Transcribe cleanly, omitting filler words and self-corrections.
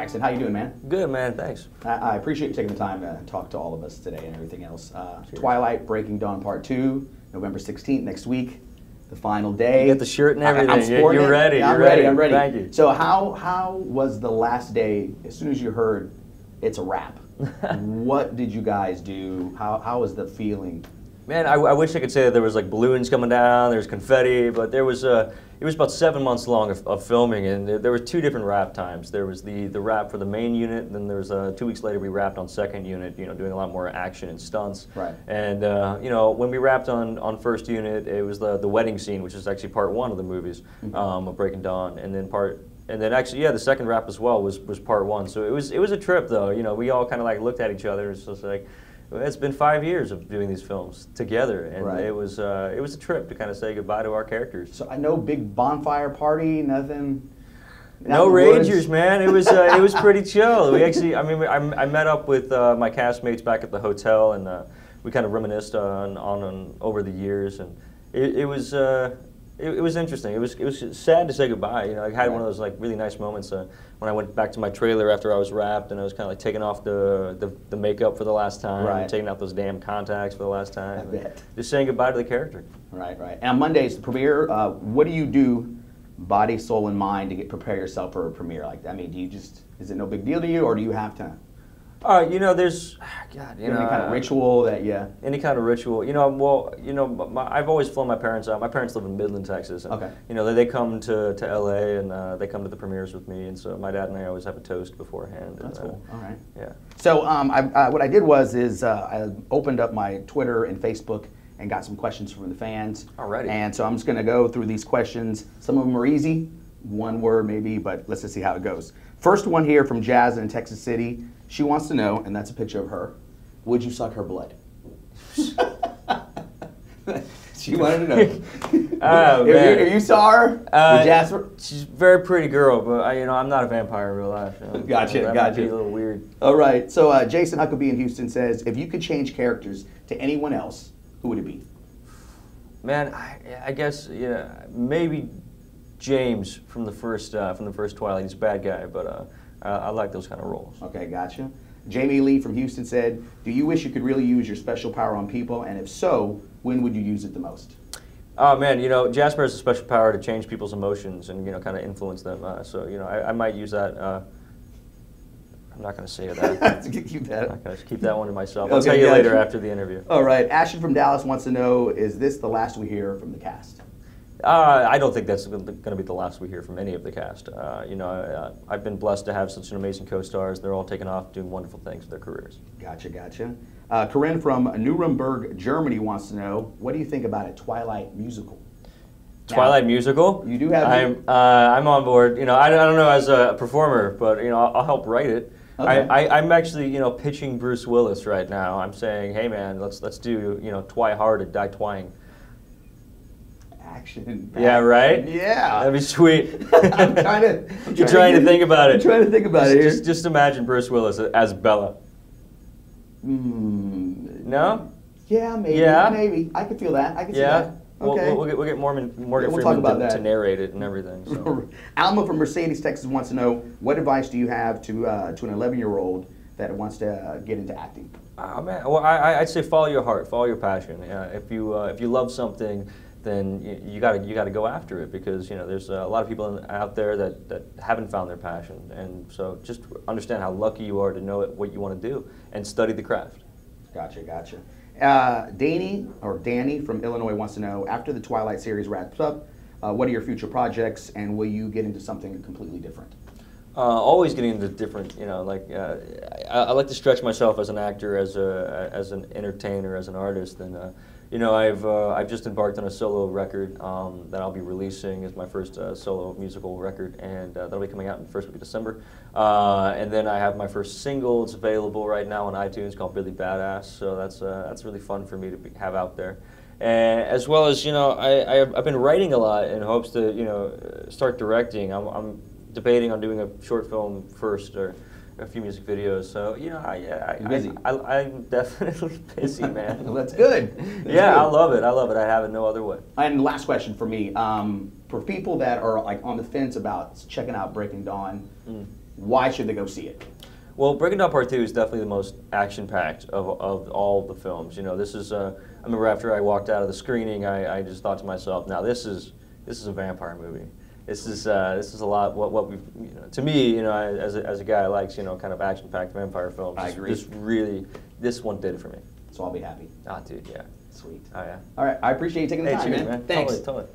Jackson, how you doing, man? Good, man. Thanks. I appreciate you taking the time to talk to all of us today and everything else. Twilight, Breaking Dawn Part 2, November 16th, next week, the final day. You got the shirt and everything. I'm sporting You're it. ready. Yeah, I'm ready. I'm ready. Thank you. So how was the last day, as soon as you heard it's a wrap? What did you guys do? How was the feeling? Man, I wish I could say that there was like balloons coming down, there was confetti, but there was it was about 7 months long of filming, and there were 2 different wrap times. There was the wrap for the main unit, and then there was 2 weeks later we wrapped on second unit, doing a lot more action and stunts. Right. And when we wrapped on first unit, it was the wedding scene, which is actually part 1 of the movies of Breaking Dawn, and then actually, yeah, the second wrap as well was part 1. So it was a trip though. We all kind of like looked at each other. It's just like, it's been 5 years of doing these films together, and right. it was a trip to kind of say goodbye to our characters. So I know big bonfire party, nothing. No ragers, man. It was pretty chill. We actually, I met up with my castmates back at the hotel, and we kind of reminisced on over the years, and it was interesting. It was sad to say goodbye. I had one of those like really nice moments when I went back to my trailer after I was wrapped, and I was kind of like taking off the makeup for the last time, right. and taking out those damn contacts for the last time. I bet. Just saying goodbye to the character. Right, right. And on Monday's the premiere. What do you do, body, soul, and mind, to prepare yourself for a premiere like that? Do you just, is it no big deal to you, or do you have to? There's, God, any kind of ritual that Any kind of ritual. I've always flown my parents out. My parents live in Midland, Texas. And, okay. They come to LA, and they come to the premieres with me, and so my dad and I always have a toast beforehand. That's cool. All right. Yeah. So what I did was I opened up my Twitter and Facebook and got some questions from the fans. Alrighty. And so I'm just going to go through these questions. Some of them are easy, one word maybe, but let's just see how it goes. First one here from Jazz in Texas City. She wants to know, and that's a picture of her, would you suck her blood? She wanted to know. Oh, man. If you saw her with Jasper? She's a very pretty girl, but I'm not a vampire in real life. Gotcha, that gotcha. Might be a little weird. All right, so Jason Huckabee in Houston says, if you could change characters to anyone else, who would it be? Man, I guess maybe James from the first Twilight. He's a bad guy, but I like those kind of roles. Okay, gotcha. Jamie Lee from Houston said, do you wish you could really use your special power on people, and if so, when would you use it the most? Oh man, Jasper has a special power to change people's emotions and kind of influence them. So I might use that. I'm not going to say that. Keep that. I'm going to keep that one to myself. I'll Okay, tell you later gotcha. after the interview. All right, Ashton from Dallas wants to know, is this the last we hear from the cast? I don't think that's going to be the last we hear from any of the cast. I've been blessed to have such an amazing co-stars. They're all taking off doing wonderful things with their careers. Gotcha, gotcha. Corinne from Nuremberg, Germany wants to know, what do you think about a Twilight musical? Twilight musical? You do have. I'm on board. I don't know as a performer, but I'll help write it. Okay. I'm actually pitching Bruce Willis right now. I'm saying, hey man, let's do Twi Hard, Die Twine. Action. Yeah, right? Yeah. That'd be sweet. You're trying to think about it. I'm trying to think about it here. Just imagine Bruce Willis as Bella. No? Yeah, maybe. Yeah? Maybe. I could feel that. I can see Yeah? that. Okay. We'll get Morgan we'll talk about Freeman that. to narrate it and everything. So. Alma from Mercedes, Texas wants to know, what advice do you have to an 11-year-old that wants to get into acting? Oh, man. Well, I'd say follow your heart, follow your passion. If you love something, then you got to go after it, because there's a lot of people out there that haven't found their passion, and so just understand how lucky you are to know what you want to do and study the craft. Gotcha, gotcha. Danny from Illinois wants to know, after the Twilight series wraps up, what are your future projects, and will you get into something completely different? Always getting into different, I like to stretch myself as an actor, as an entertainer, as an artist, and I've just embarked on a solo record that I'll be releasing as my first solo musical record, and that'll be coming out in the first week of December. And then I have my first single. It's available right now on iTunes, called Billy Badass. So that's really fun for me to have out there. And as well as I've been writing a lot in hopes to start directing. I'm debating on doing a short film first, or a few music videos. So I'm definitely busy, man. Well, that's good. That's yeah, good. I love it. I love it. I have it no other way. And last question for me, for people that are like on the fence about checking out Breaking Dawn, Why should they go see it? Well, Breaking Dawn Part 2 is definitely the most action-packed of all the films. You know, this is, I remember after I walked out of the screening, I just thought to myself, now this is a vampire movie. This is a lot what we, you know, to me, you know, as a guy who likes, you know, kind of action-packed vampire films. I agree. This one did it for me. So I'll be happy. Ah, dude, yeah. Sweet. Oh, yeah. All right, I appreciate you taking the time, cheers, man. Thanks. Totally.